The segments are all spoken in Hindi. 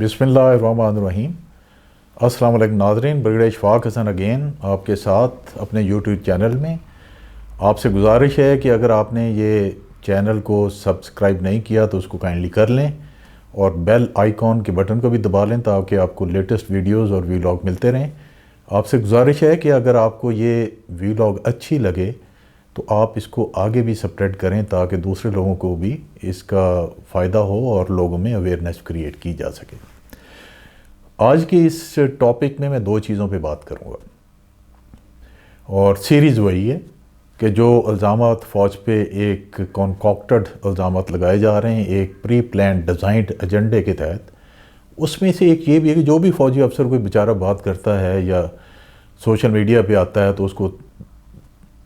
बिस्मिल्लाहिर्रहमानिर्रहीम। अस्सलाम वालेकुम नाज़रीन, ब्रिगेडियर इशफाक हसन अगेन आपके साथ अपने यूट्यूब चैनल में। आपसे गुजारिश है कि अगर आपने ये चैनल को सब्सक्राइब नहीं किया तो उसको काइंडली कर लें और बेल आइकॉन के बटन को भी दबा लें ताकि आपको लेटेस्ट वीडियोस और वीलॉग मिलते रहें। आपसे गुजारिश है कि अगर आपको ये वीलॉग अच्छी लगे तो आप इसको आगे भी स्प्रेड करें ताकि दूसरे लोगों को भी इसका फ़ायदा हो और लोगों में अवेयरनेस क्रिएट की जा सके। आज के इस टॉपिक में मैं दो चीज़ों पे बात करूँगा और सीरीज़ वही है कि जो इल्ज़ामात फ़ौज पे एक कॉन्कॉक्टेड इल्ज़ामात लगाए जा रहे हैं एक प्री प्लान डिज़ाइंड एजेंडे के तहत। उसमें से एक ये भी है कि जो भी फ़ौजी अफसर कोई बेचारा बात करता है या सोशल मीडिया पे आता है तो उसको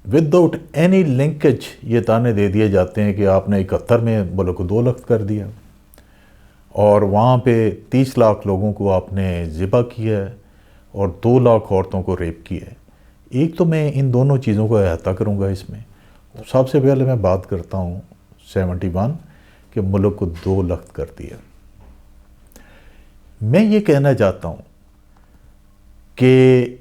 विदाउट एनी लिंकेज ये ताने दे दिए जाते हैं कि आपने 71 में मुल्क को 2 लाख कर दिया और वहाँ पे 30 लाख लोगों को आपने ज़िबा किया है और 2 लाख औरतों को रेप किया है। एक तो मैं इन दोनों चीज़ों को अहाता करूँगा इसमें। सबसे पहले मैं बात करता हूँ 71 कि मुल्क को 2 लाख कर दिया। मैं ये कहना चाहता हूँ कि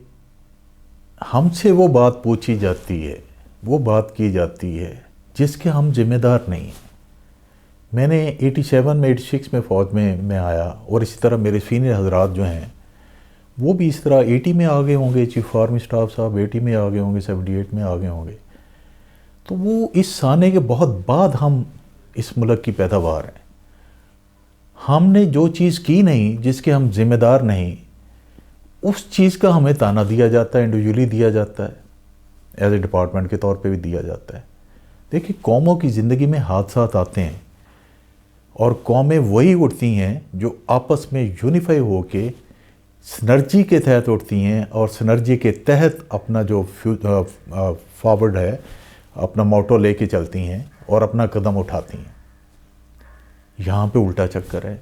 हमसे वो बात पूछी जाती है, वो बात की जाती है जिसके हम ज़िम्मेदार नहीं हैं। मैंने 87 में 86 में फ़ौज में मैं आया और इसी तरह मेरे सीनियर हजरात जो हैं वो भी इस तरह 80 में आ गए होंगे। चीफ आर्मी स्टाफ साहब 80 में आ गए होंगे, 78 में आ गए होंगे। तो वो इस साने के बहुत बाद हम इस मुल्क की पैदावार हैं। हमने जो चीज़ की नहीं, जिसके हम ज़िम्मेदार नहीं, उस चीज़ का हमें ताना दिया जाता है, इंडिविजुअली दिया जाता है, एज ए डिपार्टमेंट के तौर पे भी दिया जाता है। देखिए, कौमों की ज़िंदगी में हादसात आते हैं और कौमें वही उठती हैं जो आपस में यूनिफाई होके सिनर्जी के तहत उठती हैं और सिनर्जी के तहत अपना जो फॉरवर्ड है अपना मोटो लेके चलती हैं और अपना कदम उठाती हैं। यहाँ पे उल्टा चक्कर है।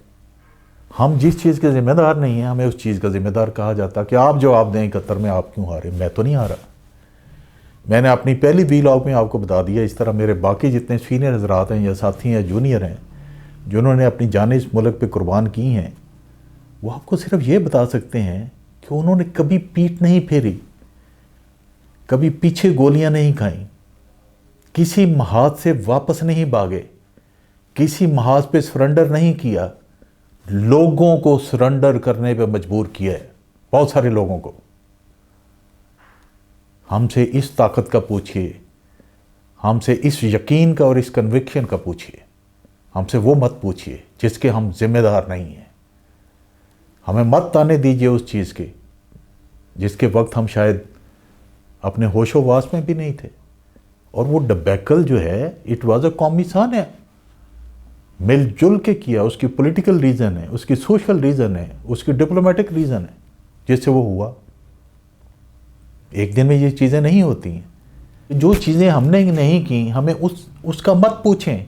हम जिस चीज़ के ज़िम्मेदार नहीं हैं हमें उस चीज़ का ज़िम्मेदार कहा जाता कि आप जवाब दें 71 में आप क्यों हारे। मैं तो नहीं हारा। मैंने अपनी पहली वीलॉग में आपको बता दिया। इस तरह मेरे बाकी जितने सीनियर हजरात हैं या साथी हैं, जूनियर हैं, जिन्होंने अपनी जानें इस मुल्क पे कुर्बान की हैं, वो आपको सिर्फ ये बता सकते हैं कि उन्होंने कभी पीठ नहीं फेरी, कभी पीछे गोलियां नहीं खाई, किसी महाज से वापस नहीं भागे, किसी महाज पे सरेंडर नहीं किया, लोगों को सरेंडर करने पे मजबूर किया है, बहुत सारे लोगों को। हमसे इस ताकत का पूछिए, हमसे इस यकीन का और इस कन्विक्शन का पूछिए। हमसे वो मत पूछिए जिसके हम जिम्मेदार नहीं हैं। हमें मत ताने दीजिए उस चीज़ के जिसके वक्त हम शायद अपने होशोवास में भी नहीं थे। और वो डबैकल जो है इट वाज अ कौमी सान है, मिलजुल के किया। उसकी पॉलिटिकल रीज़न है, उसकी सोशल रीज़न है, उसकी डिप्लोमेटिक रीज़न है जिससे वो हुआ। एक दिन में ये चीज़ें नहीं होती हैं। जो चीज़ें हमने नहीं की हमें उसका मत पूछें।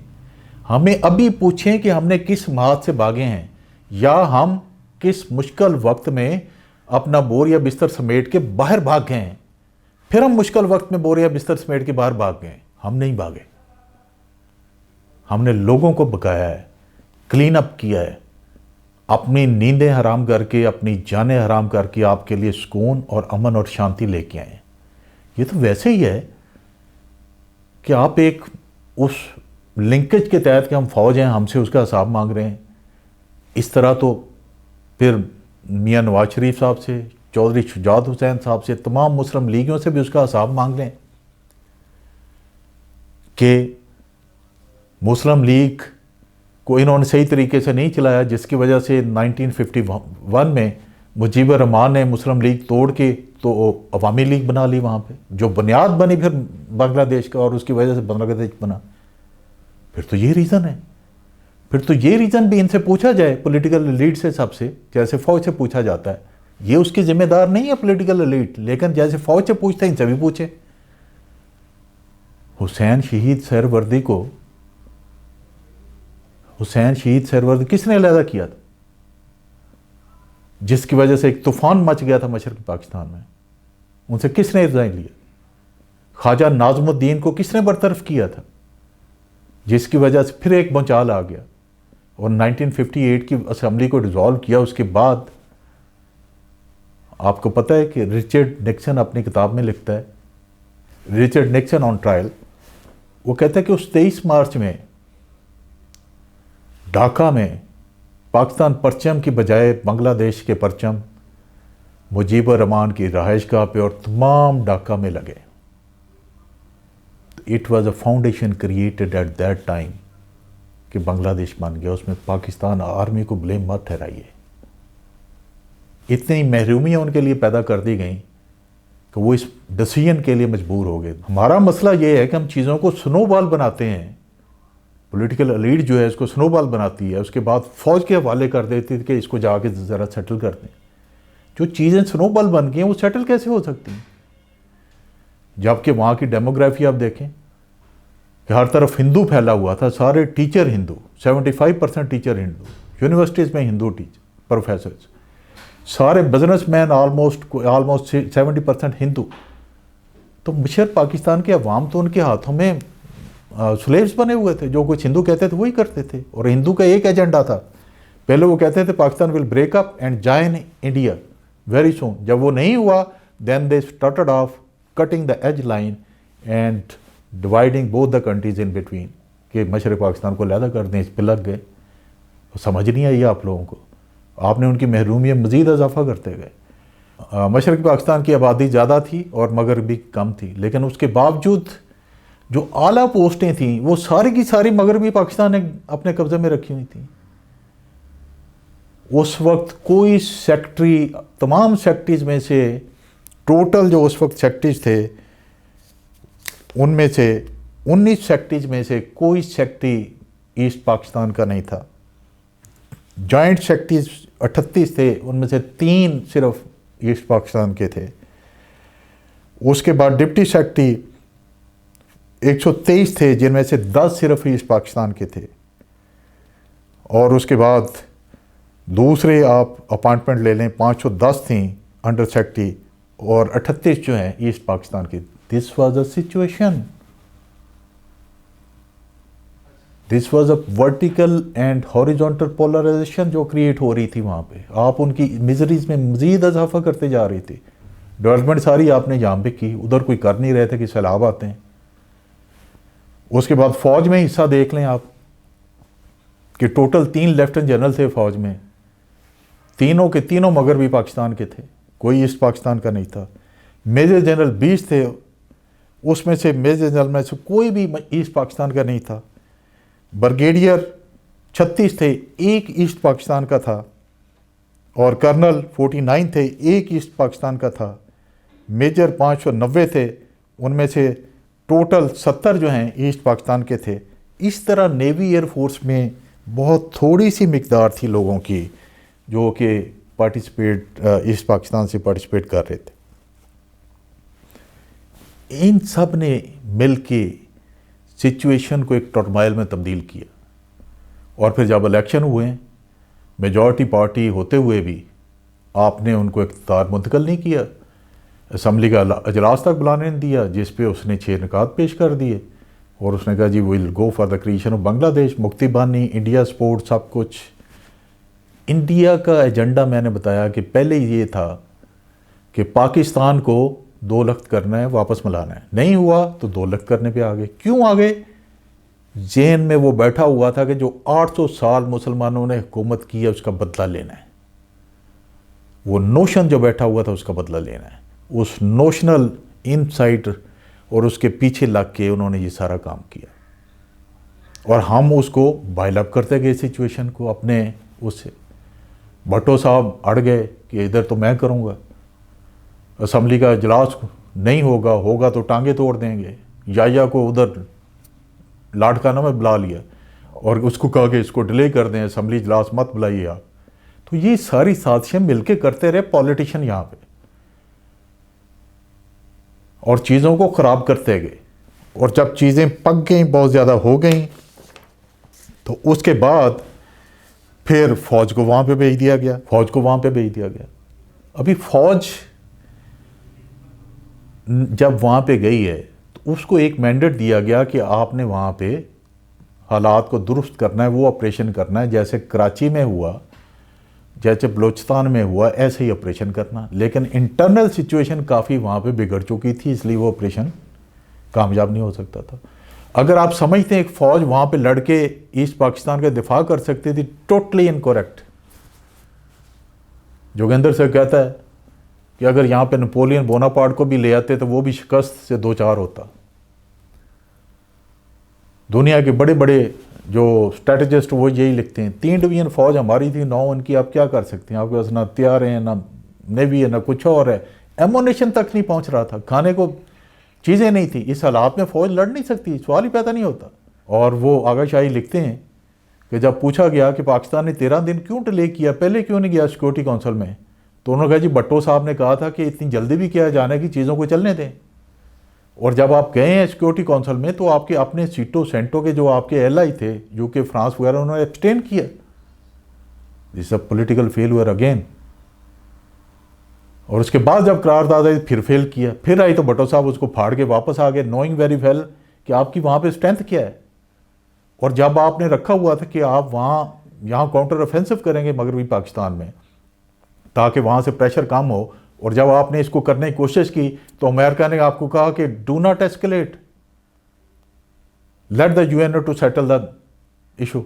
हमें अभी पूछें कि हमने किस महाज से भागे हैं या हम किस मुश्किल वक्त में अपना बोर या बिस्तर समेट के बाहर भाग गए हैं। फिर हम मुश्किल वक्त में बोर या बिस्तर समेट के बाहर भाग गए। हम नहीं भागे। हमने लोगों को बकाया है, क्लीन अप किया है, अपनी नींदें हराम करके, अपनी जानें हराम करके आपके लिए सुकून और अमन और शांति लेके आए। ये तो वैसे ही है कि आप एक उस लिंकेज के तहत कि हम फौज हैं, हमसे उसका हिसाब मांग रहे हैं। इस तरह तो फिर मियां नवाज शरीफ साहब से, चौधरी शुजात हुसैन साहब से, तमाम मुस्लिम लीगियों से भी उसका हिसाब मांग लें कि मुस्लिम लीग को इन्होंने सही तरीके से नहीं चलाया, जिसकी वजह से 1951 में मुजीबर रहमान ने मुस्लिम लीग तोड़ के तो अवामी लीग बना ली। वहाँ पे जो बुनियाद बनी फिर बांग्लादेश का और उसकी वजह से बांग्लादेश बना। फिर तो ये रीज़न है। फिर तो ये रीज़न भी इनसे पूछा जाए, पॉलिटिकल एलीट से, सबसे, जैसे फ़ौज से पूछा जाता है। ये उसकी जिम्मेदार नहीं है पॉलिटिकल एलीट, लेकिन जैसे फ़ौज से पूछते हैं इनसे भी पूछे। हुसैन शहीद सहरवर्दी किसने अलहदा किया था, जिसकी वजह से एक तूफान मच गया था मशरक़ी पाकिस्तान में? उनसे किसने रिजाइन लिया? ख्वाजा नाज़मुद्दीन को किसने बरतरफ किया था, जिसकी वजह से फिर एक भूचाल आ गया? और 1958 की असेंबली को डिसॉल्व किया। उसके बाद आपको पता है कि रिचर्ड निक्सन अपनी किताब में लिखता है, रिचर्ड निक्सन ऑन ट्रायल, वो कहता है कि उस 23 मार्च में ढाका में पाकिस्तान परचम की बजाय बांग्लादेश के परचम मुजीबुर रहमान की रहायशगाह पे और तमाम ढाका में लगे। It was a foundation created at that time कि बांग्लादेश बन गया। उसमें पाकिस्तान आर्मी को ब्लेम मत ठहराइए। इतनी महरूमियाँ उनके लिए पैदा कर दी गई कि वो इस डिसीजन के लिए मजबूर हो गए। हमारा मसला ये है कि हम चीज़ों को स्नोबॉल बनाते हैं। पॉलिटिकल एलीट जो है इसको स्नोबॉल बनाती है, उसके बाद फ़ौज के हवाले कर देती है कि इसको जाके ज़रा सेटल कर दें। जो चीज़ें स्नोबॉल बन गई हैं वो सेटल कैसे हो सकती हैं? जबकि वहाँ की डेमोग्राफी आप देखें कि हर तरफ हिंदू फैला हुआ था, सारे teacher Hindu, 75% teacher Hindu, universities में हिंदू टीचर प्रोफेसर्स, सारे बिजनेसमैन ऑलमोस्ट 70% हिंदू। तो मिशर पाकिस्तान के अवाम तो उनके हाथों में स्लेव्स बने हुए थे। जो कुछ हिंदू कहते थे वही करते थे। और हिंदू का एक एजेंडा था, पहले वो कहते थे Pakistan will break up and join India very soon. जब वो नहीं हुआ, then they started off cutting the edge line and dividing both the countries in between, कि मशरक़ पाकिस्तान को अलहदा कर दें। इस पर लग गए। तो समझ नहीं आई आप लोगों को, आपने उनकी महरूमियत मज़ीद इजाफा करते गए। मशरक़ पाकिस्तान की आबादी ज़्यादा थी और मगरबी कम थी, लेकिन उसके बावजूद जो आला पोस्टें थीं वो सारी की सारी मगरबी पाकिस्तान ने अपने कब्ज़े में रखी हुई थी। उस वक्त कोई सेक्रेटरी, तमाम सेक्रेटरीज़ में से टोटल जो उस वक्त सेक्रेटरीज़ थे उनमें से 19 सेक्रेटरीज़ में से कोई सेक्रेटरी ईस्ट पाकिस्तान का नहीं था। जॉइंट सेक्रेटरीज़ 38 थे, उनमें से 3 सिर्फ ईस्ट पाकिस्तान के थे। उसके बाद डिप्टी सेक्रेटरी 123 थे, जिनमें से 10 सिर्फ ईस्ट पाकिस्तान के थे। और उसके बाद दूसरे आप अपॉइंटमेंट ले लें, 510 थी अंडर सेक्रेटरी और 38 जो हैं ईस्ट पाकिस्तान की। This was a situation, this was a vertical and horizontal polarization जो क्रिएट हो रही थी वहाँ पे। आप उनकी मिजरीज में मज़ीद इजाफा करते जा रही थी। डेवलपमेंट सारी आपने यहाँ पे की, उधर कोई कर नहीं रहे थे कि सैलाब आते हैं। उसके बाद फ़ौज में हिस्सा देख लें आप कि टोटल 3 लेफ्टिनेंट जनरल थे फ़ौज में, तीनों के तीनों मगरबी पाकिस्तान के थे, कोई ईस्ट पाकिस्तान का नहीं था। मेजर जनरल 20 थे, उसमें से मेजर जनरल में से कोई भी ईस्ट पाकिस्तान का नहीं था। ब्रिगेडियर 36 थे, एक ईस्ट पाकिस्तान का था। और कर्नल 49 थे, एक ईस्ट पाकिस्तान का था। मेजर 590 थे, उनमें से टोटल 70 जो हैं ईस्ट पाकिस्तान के थे। इस तरह नेवी एयरफोर्स में बहुत थोड़ी सी मिकदार थी लोगों की जो कि पार्टिसिपेट ईस्ट पाकिस्तान से पार्टिसिपेट कर रहे थे। इन सब ने मिल के सिचुएशन को एक टर्माइल में तब्दील किया। और फिर जब इलेक्शन हुए, मेजॉरिटी पार्टी होते हुए भी आपने उनको इख्तियार मुंतकिल नहीं किया, असम्बली का अजलास तक बुलाने नहीं दिया, जिस पे उसने 6 निकात पेश कर दिए। और उसने कहा जी will go for the creation of Bangladesh, Mukti Bahini, India support, सब कुछ। इंडिया का एजेंडा मैंने बताया कि पहले ये था कि पाकिस्तान को 2 लख्त करना है, वापस मिलाना है। नहीं हुआ तो 2 लख्त करने पे आ गए। क्यों आ गए? जेन में वो बैठा हुआ था कि जो 800 साल मुसलमानों ने हुकूमत की है उसका बदला लेना है। वो नोशन जो बैठा हुआ था उसका बदला लेना है। उस नोशनल इनसाइट और उसके पीछे लग के उन्होंने ये सारा काम किया। और हम उसको बाइल करते गए सिचुएशन को अपने उससे। भट्टो साहब अड़ गए कि इधर तो मैं करूँगा, असम्बली का इजलास नहीं होगा, होगा तो टांगे तोड़ देंगे। याया को उधर लाड़काना में बुला लिया और उसको कहा कि इसको डिले कर दें, असम्बली इजलास मत बुलाइए आप। तो ये सारी साजिशें मिलके करते रहे पॉलिटिशियन यहाँ पे और चीज़ों को ख़राब करते गए। और जब चीज़ें पक गई, बहुत ज़्यादा हो गई, तो उसके बाद फिर फ़ौज को वहाँ पे भेज दिया गया, फ़ौज को वहाँ पे भेज दिया गया। अभी फ़ौज जब वहाँ पे गई है तो उसको एक मैंडेट दिया गया कि आपने वहाँ पे हालात को दुरुस्त करना है, वो ऑपरेशन करना है। जैसे कराची में हुआ, जैसे बलूचिस्तान में हुआ, ऐसे ही ऑपरेशन करना। लेकिन इंटरनल सिचुएशन काफ़ी वहाँ पे बिगड़ चुकी थी, इसलिए वो ऑपरेशन कामयाब नहीं हो सकता था। अगर आप समझते हैं एक फ़ौज वहाँ पे लड़के ईस्ट पाकिस्तान का दिफा कर सकती थी, टोटली इनकरेक्ट। जोगिंदर से कहता है कि अगर यहाँ पे नेपोलियन बोनापार्ट को भी ले आते तो वो भी शिकस्त से दो चार होता। दुनिया के बड़े बड़े जो स्ट्रेटजिस्ट वो यही लिखते हैं, 3 डिवीजन फ़ौज हमारी थी, 9 उनकी, आप क्या कर सकते हैं? आपके पास ना हथियार हैं, ना नेवी है, ना कुछ और है। एमोनेशन तक नहीं पहुंच रहा था, खाने को चीज़ें नहीं थी। इस हालात में फ़ौज लड़ नहीं सकती, सवाल ही पैदा नहीं होता। और वो आगा शाही लिखते हैं कि जब पूछा गया कि पाकिस्तान ने 13 दिन क्यों डिले किया, पहले क्यों नहीं गया सिक्योरिटी काउंसिल में, तो उन्होंने कहा जी भट्टो साहब ने कहा था कि इतनी जल्दी भी किया जाने की, चीज़ों को चलने दें। और जब आप गए हैं सिक्योरिटी काउंसिल में तो आपके अपने सीटों सेंटों के जो आपके एलआई थे, यूके, फ्रांस वगैरह, उन्होंने एब्सटेन किया। This a political failure again. और उसके बाद जब करारदाद आई फिर फेल किया, फिर आई तो भट्टो साहब उसको फाड़ के वापस आ गए, नोइंग वेरी वेल कि आपकी वहाँ पे स्ट्रेंथ क्या है। और जब आपने रखा हुआ था कि आप यहाँ काउंटर ऑफेंसिव करेंगे मगरबी पाकिस्तान में ताकि वहाँ से प्रेशर कम हो, और जब आपने इसको करने की कोशिश की तो अमेरिका ने आपको कहा कि do not escalate, let the UNO to settle the issue,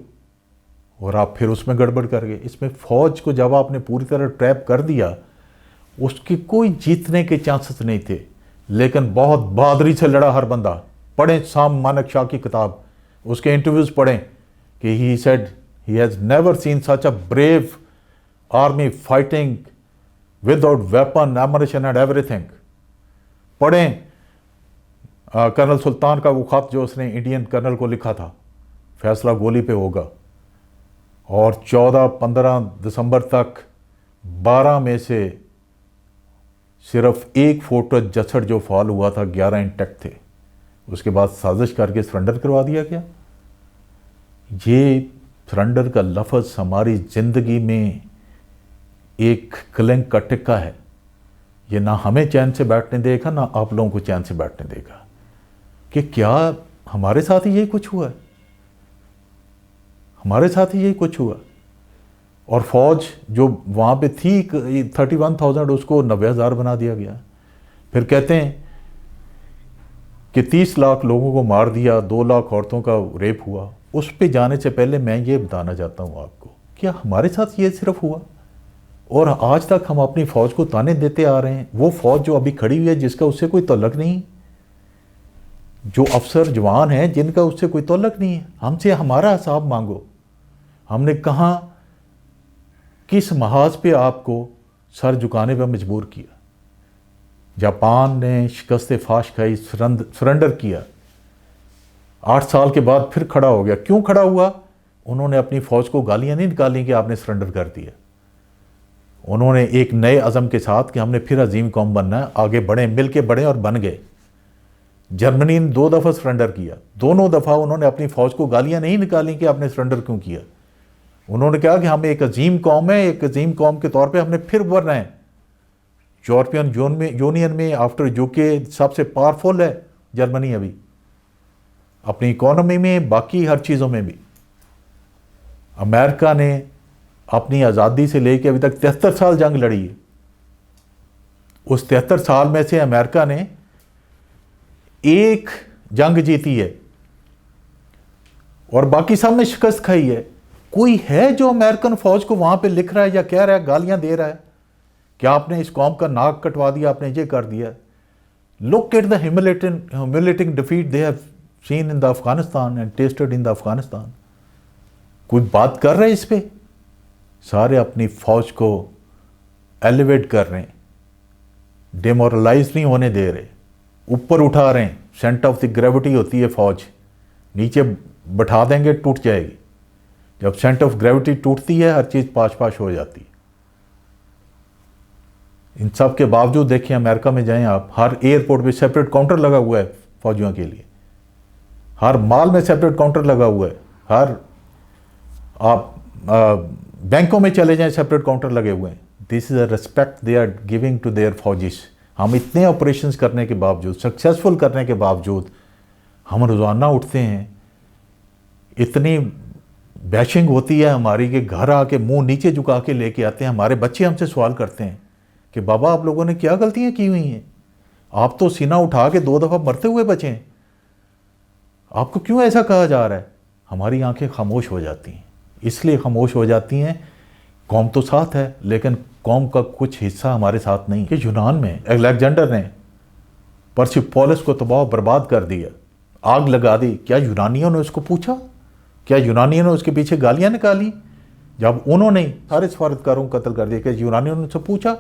और आप फिर उसमें गड़बड़ कर गए। इसमें फ़ौज को जब आपने पूरी तरह ट्रैप कर दिया, उसकी कोई जीतने के चांसेस नहीं थे। लेकिन बहुत बहादुरी से लड़ा हर बंदा। पढ़ें साम मानक शाह की किताब, उसके इंटरव्यूज़ पढ़ें कि he said he has never seen such a brave army fighting without weapon, ammunition and everything. पढ़ें कर्नल सुल्तान का वो ख़त जो उसने इंडियन कर्नल को लिखा था, फैसला गोली पे होगा। और 14-15 दिसंबर तक 12 में से सिर्फ 1 फोटो जसड़ जो फॉल हुआ था, 11 इंटैक्ट थे। उसके बाद साजिश करके सरेंडर करवा दिया गया। ये सरेंडर का लफ्ज़ हमारी ज़िंदगी में एक कलंक का टिक्का है। ये ना हमें चैन से बैठने देगा, ना आप लोगों को चैन से बैठने देगा कि क्या हमारे साथ ही यही कुछ हुआ है, हमारे साथ ही यही कुछ हुआ। और फ़ौज जो वहाँ पे थी 31,000, उसको 90,000 बना दिया गया। फिर कहते हैं कि 30 लाख लोगों को मार दिया, 2 लाख औरतों का रेप हुआ। उस पे जाने से पहले मैं ये बताना चाहता हूँ आपको, क्या हमारे साथ ये सिर्फ हुआ? और आज तक हम अपनी फ़ौज को ताने देते आ रहे हैं। वो फ़ौज जो अभी खड़ी हुई है जिसका उससे कोई तल्लक नहीं, जो अफसर जवान हैं जिनका उससे कोई तल्लक नहीं है, हमसे हमारा हिसाब मांगो। हमने कहाँ किस महाज पे आपको सर झुकाने पर मजबूर किया? जापान ने शिकस्त फाश खाई, सरेंडर किया, 8 साल के बाद फिर खड़ा हो गया। क्यों खड़ा हुआ? उन्होंने अपनी फ़ौज को गालियाँ नहीं निकाली कि आपने सरेंडर कर दिया। उन्होंने एक नए अज़म के साथ कि हमने फिर अजीम कौम बनना है, आगे बढ़े, मिल के बढ़े, और बन गए। जर्मनी ने 2 दफ़ा सरेंडर किया, दोनों दफ़ा उन्होंने अपनी फ़ौज को गालियाँ नहीं निकाली कि आपने सरेंडर क्यों किया। उन्होंने कहा कि हम एक अजीम कौम है, एक अजीम कौम के तौर पे हमने फिर उभरना है। यूरोपियन यूनियन में आफ्टर यूके सबसे पावरफुल है जर्मनी अभी, अपनी इकोनॉमी में, बाकी हर चीज़ों में भी। अमेरिका ने अपनी आज़ादी से लेकर अभी तक 73 साल जंग लड़ी है। उस 73 साल में से अमेरिका ने 1 जंग जीती है और बाकी सब में शिकस्त खाई है। कोई है जो अमेरिकन फ़ौज को वहाँ पे लिख रहा है या कह रहा है, गालियाँ दे रहा है कि आपने इस कौम का नाक कटवा दिया, आपने ये कर दिया? Look at the humiliating defeat they have seen in the Afghanistan and tested in the Afghanistan. कोई बात कर रहे हैं इस पे? सारे अपनी फ़ौज को एलिवेट कर रहे हैं, डिमोरलाइज नहीं होने दे रहे, ऊपर उठा रहे हैं। सेंटर ऑफ द ग्रेविटी होती है फ़ौज, नीचे बैठा देंगे टूट जाएगी। जब सेंटर ऑफ ग्रेविटी टूटती है हर चीज़ पाश पाश हो जाती है। इन सब के बावजूद देखिए अमेरिका में जाएं आप, हर एयरपोर्ट पे सेपरेट काउंटर लगा हुआ है फ़ौजियों के लिए, हर मॉल में सेपरेट काउंटर लगा हुआ है, हर आप बैंकों में चले जाएं सेपरेट काउंटर लगे हुए हैं। This is a respect they are giving to their फौजिस। हम इतने ऑपरेशंस करने के बावजूद, सक्सेसफुल करने के बावजूद, हम रोज़ाना उठते हैं इतनी बैशिंग होती है हमारी कि घर आके मुंह नीचे झुका के लेके आते हैं। हमारे बच्चे हमसे सवाल करते हैं कि बाबा आप लोगों ने क्या गलतियां की हुई हैं, आप तो सीना उठा के 2 दफ़ा मरते हुए बचे हैं, आपको क्यों ऐसा कहा जा रहा है। हमारी आंखें खामोश हो जाती हैं। इसलिए खामोश हो जाती हैं, कौम तो साथ है लेकिन कौम का कुछ हिस्सा हमारे साथ नहीं। कि यूनान में अलेक्जेंडर ने परसिपोलिस को तबाह बर्बाद कर दिया, आग लगा दी। क्या यूनानियों ने उसको पूछा? क्या यूनानियों ने उसके पीछे गालियां निकाली? जब उन्होंने सारे सफारतकारों को कत्ल कर दिया, क्या यूनानियों ने उससे पूछा?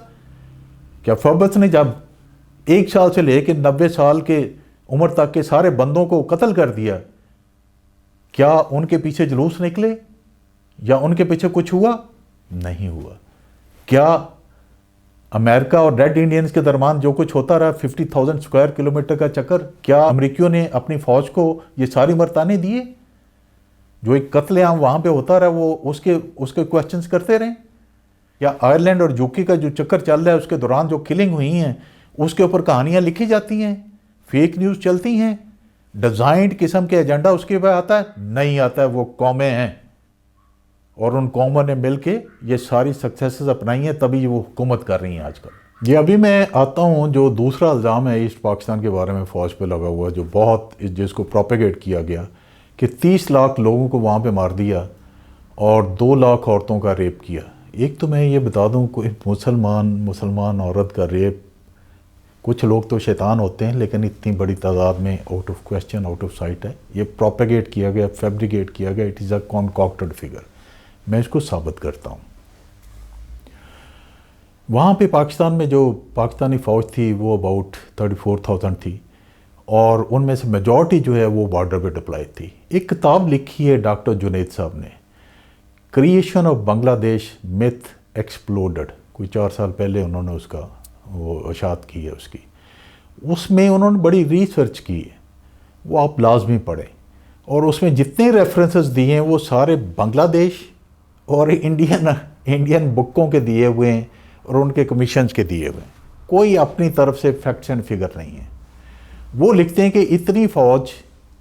क्या फोबस ने जब 1 साल से लेकर 90 साल के उम्र तक के सारे बंदों को कत्ल कर दिया, क्या उनके पीछे जुलूस निकले या उनके पीछे कुछ हुआ? नहीं हुआ। क्या अमेरिका और रेड इंडियंस के दरमियान जो कुछ होता रहा 50,000 स्क्वायर किलोमीटर का चक्कर, क्या अमेरिकियों ने अपनी फौज को ये सारी मर्ताने दिए? जो एक कत्लेआम वहां पे होता रहा वो उसके क्वेश्चंस करते रहे? या आयरलैंड और यूके का जो चक्कर चल रहा है उसके दौरान जो किलिंग हुई हैं उसके ऊपर कहानियां लिखी जाती हैं, फेक न्यूज़ चलती हैं, डिज़ाइंड किस्म के एजेंडा उसके बाद आता है? नहीं आता है। वो कौमें हैं और उन कौमों ने मिल के ये सारी सक्सेसेस अपनाई हैं, तभी वो हुकूमत कर रही हैं आजकल। ये अभी मैं आता हूँ जो दूसरा इल्ज़ाम है ईस्ट पाकिस्तान के बारे में फ़ौज पे लगा हुआ, जो बहुत जिसको प्रोपेगेट किया गया कि 30 लाख लोगों को वहाँ पे मार दिया और 2 लाख औरतों का रेप किया। एक तो मैं ये बता दूँ, कोई मुसलमान औरत का रेप, कुछ लोग तो शैतान होते हैं लेकिन इतनी बड़ी तादाद में out of question, out of site है। ये प्रोपेगेट किया गया, फैब्रिकेट किया गया, it is a concocted figure. मैं इसको साबित करता हूँ। वहाँ पे पाकिस्तान में जो पाकिस्तानी फ़ौज थी वो अबाउट 34,000 थी और उनमें से मेजॉरिटी जो है वो बॉर्डर पे डिप्लॉय थी। एक किताब लिखी है डॉक्टर जुनैद साहब ने, creation of Bangladesh myth exploded, कोई 4 साल पहले उन्होंने उसका वो इशात की है उसकी। उसमें उन्होंने बड़ी रिसर्च की है, वो आप लाजमी पढ़ें। और उसमें जितने रेफरेंसेस दिए हैं वो सारे बांग्लादेश और इंडियन बुकों के दिए हुए हैं और उनके कमीशंस के दिए हुए हैं। कोई अपनी तरफ से फैक्ट्स एंड फिगर नहीं है। वो लिखते हैं कि इतनी फ़ौज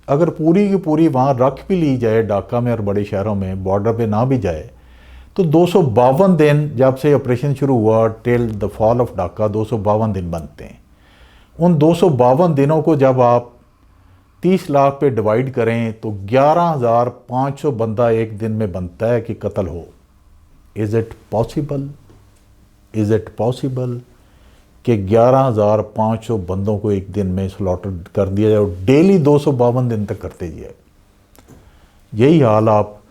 अगर पूरी की पूरी वहाँ रख भी ली जाए, ढाका में और बड़े शहरों में, बॉर्डर पे ना भी जाए, तो 252 दिन जब से ऑपरेशन शुरू हुआ till the fall of Dhaka 252 दिन बनते हैं। उन 252 दिनों को जब आप 30 लाख पे डिवाइड करें तो 11,500 बंदा एक दिन में बनता है कि कत्ल हो। Is it possible? Is it possible कि 11,500 बंदों को एक दिन में स्लॉटर कर दिया जाए और डेली 252 दिन तक करते जाए? यही हाल आप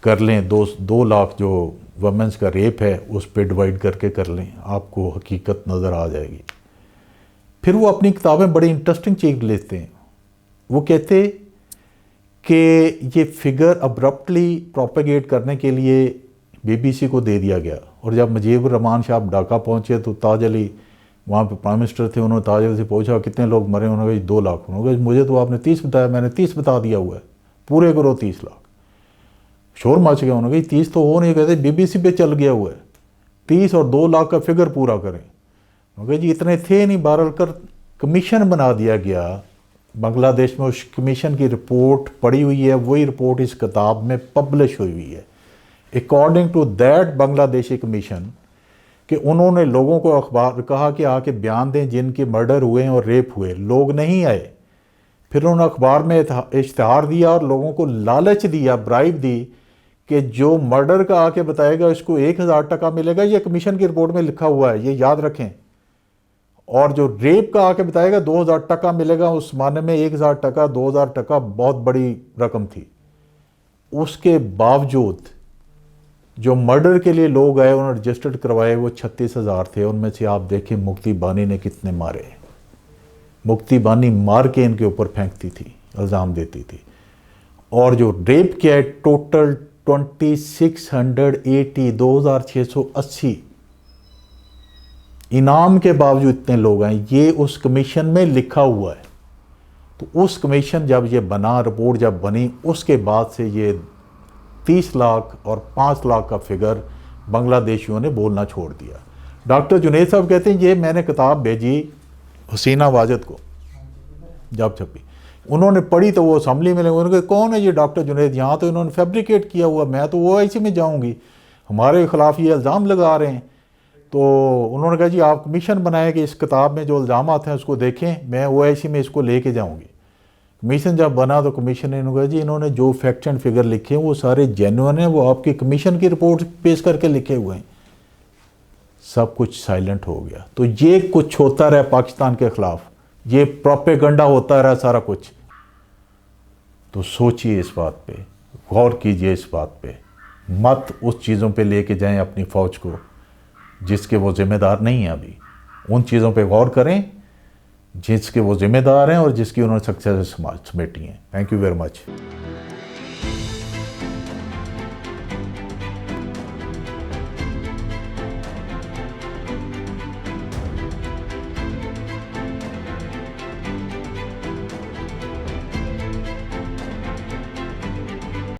कर लें, 2 लाख जो वमेंस का रेप है उस पर डिवाइड करके कर लें, आपको हकीकत नज़र आ जाएगी। फिर वो अपनी किताबें बड़ी इंटरेस्टिंग चीज़ लेते हैं। वो कहते कि ये फिगर अब्रप्टली प्रोपेगेट करने के लिए BBC को दे दिया गया। और जब मुजीबुर रहमान साहब ढाका पहुँचे तो ताज अली वहाँ पे प्राइम मिनिस्टर थे, उन्होंने ताज अली से पूछा कितने लोग मरे, उन्होंने कहा 2 लाख। उन्होंने कहा मुझे तो आपने 30 बताया, मैंने 30 बता दिया हुआ है, पूरे करो 30 लाख। शोर मच गया। उन्होंने कहा 30 तो हो नहीं, कहते BBC पे चल गया हुआ है, 30 और 2 लाख का फिगर पूरा करें। उन्होंने कहा जी इतने थे नहीं, बहरहाल कर कमीशन बना दिया गया बांग्लादेश में। उस कमीशन की रिपोर्ट पड़ी हुई है, वही रिपोर्ट इस किताब में पब्लिश हुई हुई है। According to that Bangladeshi commission कि उन्होंने लोगों को अखबार कहा कि आके बयान दें जिनके मर्डर हुए हैं और रेप हुए, लोग नहीं आए। फिर उन्होंने अखबार में इश्तिहार दिया और लोगों को लालच दिया, ब्राइब दी कि जो मर्डर का आके बताएगा इसको 1,000 टका मिलेगा। ये कमीशन की रिपोर्ट में लिखा हुआ है, ये याद रखें। और जो रेप का आके बताएगा 2,000 टका मिलेगा। उस माने में 1,000 टका, 2,000 टका बहुत बड़ी रकम थी। उसके बावजूद जो मर्डर के लिए लोग आए उन्होंने रजिस्टर्ड करवाए वो 36,000 थे। उनमें से आप देखें मुक्ति बानी ने कितने मारे। मुक्ति बानी मार के इनके ऊपर फेंकती थी, इल्ज़ाम देती थी। और जो रेप किया है टोटल 2680, 2680 इनाम के बावजूद इतने लोग आए। ये उस कमीशन में लिखा हुआ है। तो उस कमीशन जब ये बना, रिपोर्ट जब बनी, उसके बाद से ये 30 लाख और 5 लाख का फिगर बांग्लादेशियों ने बोलना छोड़ दिया। डॉक्टर जुनैद साहब कहते हैं ये मैंने किताब भेजी हुसैना वाजिद को जब छपी, उन्होंने पढ़ी तो वो असम्बली में लगे, उन्होंने कहा कौन है ये डॉक्टर जुनैद, यहाँ तो इन्होंने फैब्रिकेट किया हुआ, मैं तो OIC में जाऊँगी, हमारे ख़िलाफ़ ये इल्ज़ाम लगा रहे हैं। तो उन्होंने कहा जी आप कमीशन बनाए कि इस किताब में जो इल्ज़ाम आते हैं उसको देखें, मैं OIC में इसको लेके जाऊँगी। कमीशन जब बना तो कमीशन ने कहा जी इन्होंने जो फैक्ट एंड फिगर लिखे हैं वो सारे जेन्युइन हैं, वो आपकी कमीशन की रिपोर्ट पेश करके लिखे हुए हैं। सब कुछ साइलेंट हो गया। तो ये कुछ होता रहा पाकिस्तान के ख़िलाफ़, ये प्रोपेगेंडा होता रहा सारा कुछ। तो सोचिए इस बात पे, गौर कीजिए इस बात पे, मत उस चीज़ों पे लेके जाएं अपनी फ़ौज को जिसके वो ज़िम्मेदार नहीं हैं। अभी उन चीज़ों पे गौर करें जिसके वो ज़िम्मेदार हैं और जिसकी उन्होंने सक्सेस समेटी हैं। Thank you very much.